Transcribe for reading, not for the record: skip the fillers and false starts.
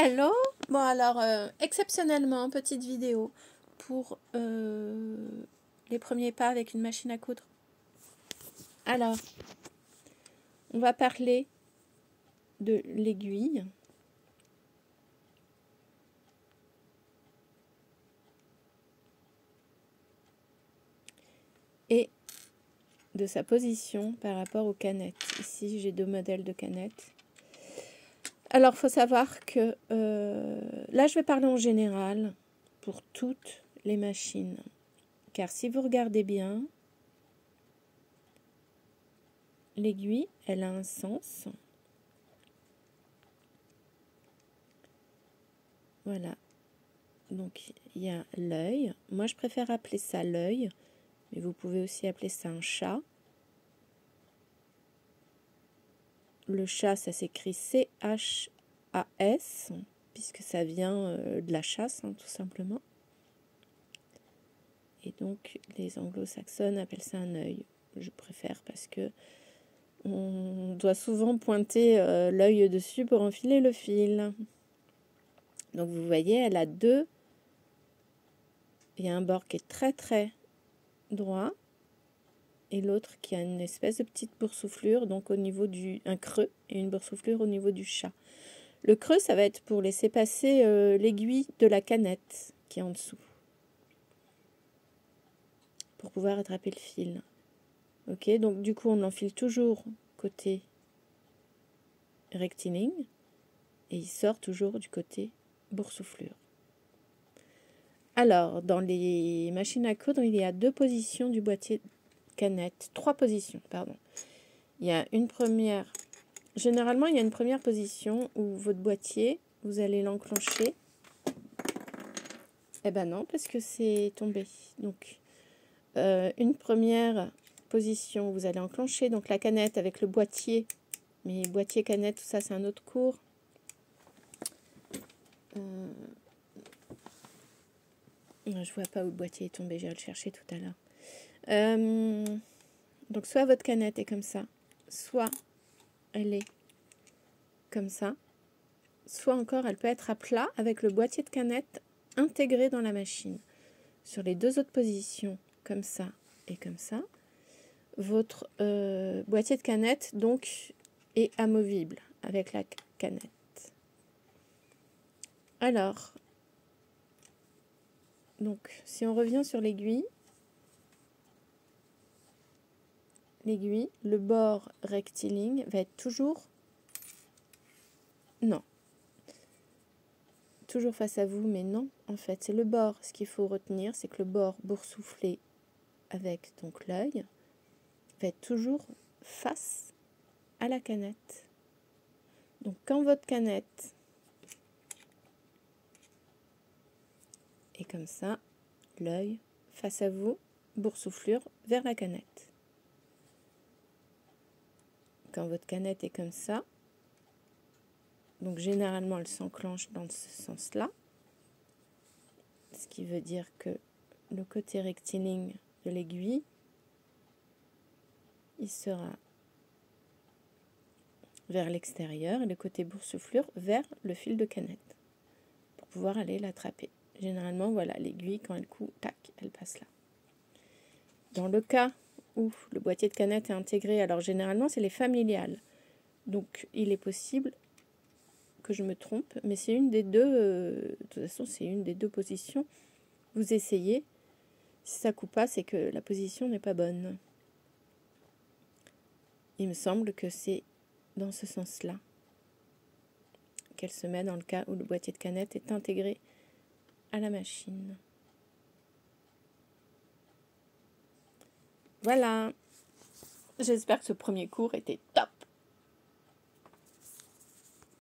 Hello! Bon alors, exceptionnellement, petite vidéo pour les premiers pas avec une machine à coudre. Alors, on va parler de l'aiguille. Et de sa position par rapport aux canettes. Ici, j'ai deux modèles de canettes. Alors, il faut savoir que là, je vais parler en général pour toutes les machines. Car si vous regardez bien, l'aiguille, elle a un sens. Voilà. Donc, il y a l'œil. Moi, je préfère appeler ça l'œil. Mais vous pouvez aussi appeler ça un chat. Le chat, ça s'écrit C-H-A-S, puisque ça vient de la chasse, hein, tout simplement. Et donc, les anglo-saxonnes appellent ça un œil. Je préfère parce que on doit souvent pointer l'œil dessus pour enfiler le fil. Donc, vous voyez, elle a deux. Il y a un bord qui est très, très droit. Et l'autre qui a une espèce de petite boursouflure, donc au niveau un creux et une boursouflure au niveau du chat. Le creux, ça va être pour laisser passer l'aiguille de la canette qui est en dessous, pour pouvoir attraper le fil. Ok, donc du coup, on l'enfile toujours côté rectiligne et il sort toujours du côté boursouflure. Alors, dans les machines à coudre, il y a deux positions du boîtier canette, trois positions, pardon. Il y a une première. Généralement, il y a une première position où votre boîtier, vous allez l'enclencher. Eh ben non, parce que c'est tombé. Donc, une première position, vous allez enclencher donc la canette avec le boîtier. Mais boîtier, canette, tout ça, c'est un autre cours. Je vois pas où le boîtier est tombé, j'irai le chercher tout à l'heure. Donc, soit votre canette est comme ça, soit elle est comme ça. Soit encore, elle peut être à plat avec le boîtier de canette intégré dans la machine. Sur les deux autres positions, comme ça et comme ça, votre boîtier de canette donc est amovible avec la canette. Alors, donc si on revient sur l'aiguille, le bord rectiligne va être toujours toujours face à vous, mais non, en fait, c'est le bord. Ce qu'il faut retenir, c'est que le bord boursouflé avec donc l'œil va être toujours face à la canette. Donc, quand votre canette est comme ça, l'œil face à vous, boursouflure vers la canette. Quand votre canette est comme ça, donc généralement elle s'enclenche dans ce sens-là, ce qui veut dire que le côté rectiligne de l'aiguille, il sera vers l'extérieur et le côté boursouflure vers le fil de canette pour pouvoir aller l'attraper. Généralement, voilà, l'aiguille, quand elle coud, tac, elle passe là. Dans le cas où le boîtier de canette est intégré, alors généralement, c'est les familiales. Donc, il est possible que je me trompe, mais c'est une des deux, de toute façon, c'est une des deux positions. Vous essayez. Si ça ne coud pas, c'est que la position n'est pas bonne. Il me semble que c'est dans ce sens-là qu'elle se met dans le cas où le boîtier de canette est intégré à la machine. Voilà. J'espère que ce premier cours était top.